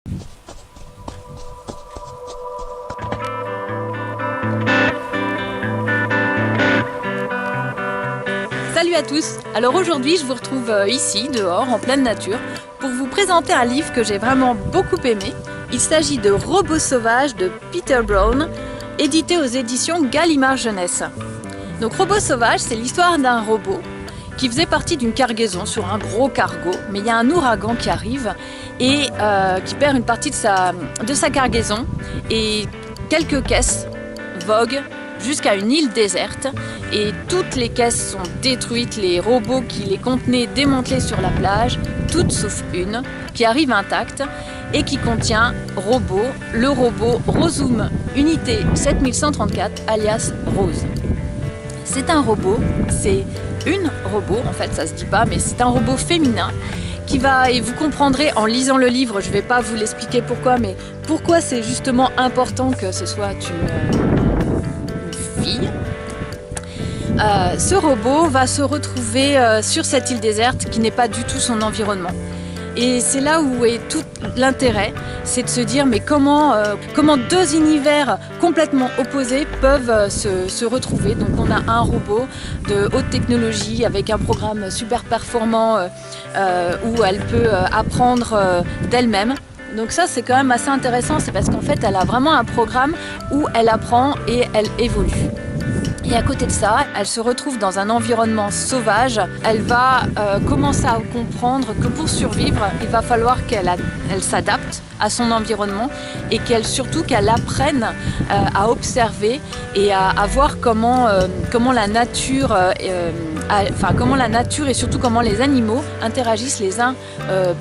Salut à tous! Alors aujourd'hui je vous retrouve ici, dehors, en pleine nature, pour vous présenter un livre que j'ai vraiment beaucoup aimé. Il s'agit de Robots sauvages de Peter Brown, édité aux éditions Gallimard Jeunesse. Donc Robots sauvages, c'est l'histoire d'un robot qui faisait partie d'une cargaison sur un gros cargo, mais il y a un ouragan qui arrive et qui perd une partie de sa cargaison et quelques caisses voguent jusqu'à une île déserte et toutes les caisses sont détruites, les robots qui les contenaient démantelés sur la plage, toutes sauf une qui arrive intacte et qui contient le robot Rozoom Unité 7134 alias Rose. C'est un robot, c'est une robot, en fait ça se dit pas, mais c'est un robot féminin qui va, et vous comprendrez en lisant le livre, je vais pas vous l'expliquer pourquoi, mais pourquoi c'est justement important que ce soit une fille. Ce robot va se retrouver sur cette île déserte qui n'est pas du tout son environnement. Et c'est là où est tout l'intérêt, c'est de se dire mais comment deux univers complètement opposés peuvent se retrouver. Donc on a un robot de haute technologie avec un programme super performant où elle peut apprendre d'elle-même. Donc ça c'est quand même assez intéressant, c'est parce qu'en fait elle a vraiment un programme où elle apprend et elle évolue. Et à côté de ça, elle se retrouve dans un environnement sauvage. Elle va commencer à comprendre que pour survivre, il va falloir qu'elle s'adapte à son environnement et surtout qu'elle apprenne à observer et à voir comment la nature, comment la nature et surtout comment les animaux interagissent les uns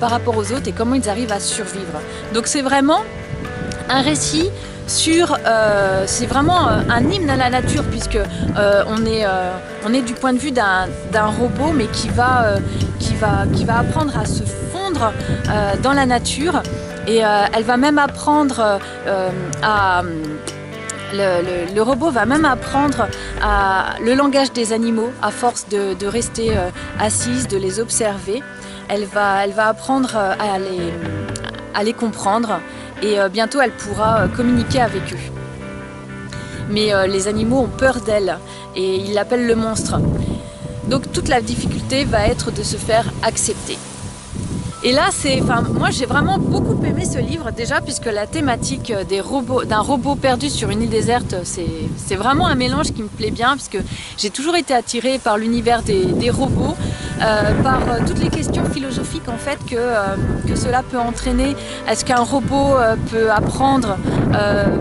par rapport aux autres et comment ils arrivent à survivre. Donc c'est vraiment un récit c'est vraiment un hymne à la nature puisque on est du point de vue d'un robot mais qui va apprendre à se fondre dans la nature et elle va même apprendre le robot va même apprendre le langage des animaux à force de rester assise, de les observer. Elle va apprendre à les comprendre. Et bientôt elle pourra communiquer avec eux. Mais les animaux ont peur d'elle et ils l'appellent le monstre. Donc toute la difficulté va être de se faire accepter. Et là, moi j'ai vraiment beaucoup aimé ce livre déjà puisque la thématique d'un robot perdu sur une île déserte, c'est vraiment un mélange qui me plaît bien puisque j'ai toujours été attirée par l'univers des robots, par toutes les questions philosophiques en fait que cela peut entraîner. Est-ce qu'un robot peut apprendre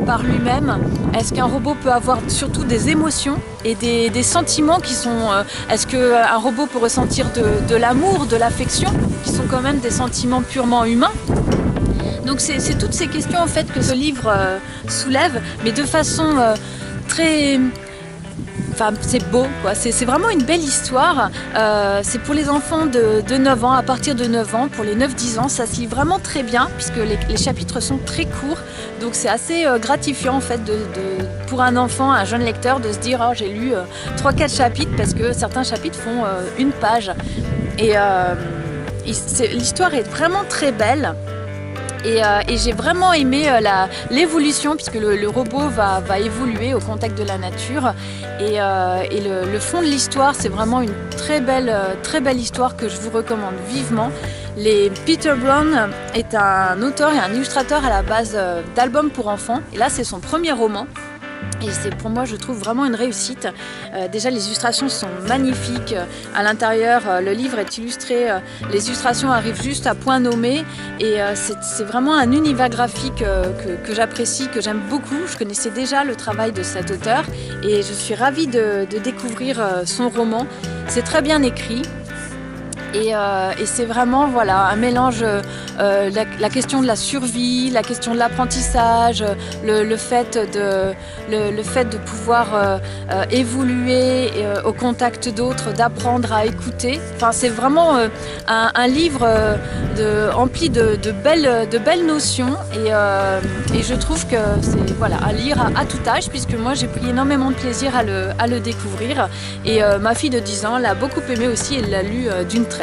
par lui-même? Est-ce qu'un robot peut avoir surtout des émotions et des sentiments qui sont... est-ce qu'un robot peut ressentir de l'amour, de l'affection, qui sont quand même des sentiments purement humains? Donc c'est toutes ces questions en fait que ce livre soulève, mais de façon très... Enfin, c'est beau, quoi. C'est vraiment une belle histoire. C'est pour les enfants de 9 ans, à partir de 9 ans, pour les 9-10 ans, ça se lit vraiment très bien puisque les chapitres sont très courts. Donc c'est assez gratifiant en fait pour un enfant, un jeune lecteur, de se dire oh, j'ai lu 3-4 chapitres parce que certains chapitres font une page. Et l'histoire est vraiment très belle. Et j'ai vraiment aimé l'évolution puisque le robot va évoluer au contact de la nature et le fond de l'histoire, c'est vraiment une très belle histoire que je vous recommande vivement. Peter Brown est un auteur et un illustrateur à la base d'albums pour enfants et là c'est son premier roman. Et c'est pour moi, je trouve vraiment une réussite. Déjà, les illustrations sont magnifiques. À l'intérieur, le livre est illustré. Les illustrations arrivent juste à point nommé. Et c'est vraiment un univers graphique que j'apprécie, que j'aime beaucoup. Je connaissais déjà le travail de cet auteur. Et je suis ravie de découvrir son roman. C'est très bien écrit. Et c'est vraiment voilà, un mélange, la question de la survie, la question de l'apprentissage, le fait de pouvoir évoluer au contact d'autres, d'apprendre à écouter. Enfin, c'est vraiment un livre empli de belles notions et je trouve que c'est voilà, à lire à tout âge puisque moi j'ai pris énormément de plaisir à le découvrir et ma fille de 10 ans l'a beaucoup aimé aussi et l'a lu d'une traite.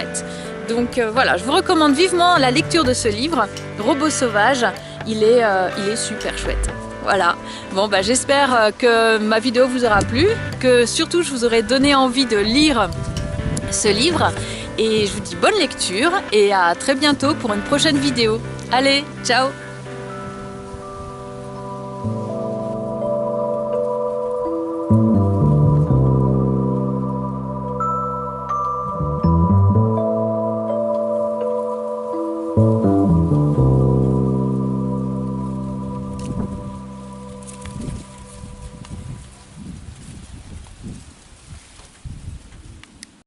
Donc voilà, je vous recommande vivement la lecture de ce livre, Robot sauvage. Il est super chouette. Voilà, bon bah j'espère que ma vidéo vous aura plu, que surtout je vous aurai donné envie de lire ce livre. Et je vous dis bonne lecture et à très bientôt pour une prochaine vidéo. Allez, ciao! Thank you.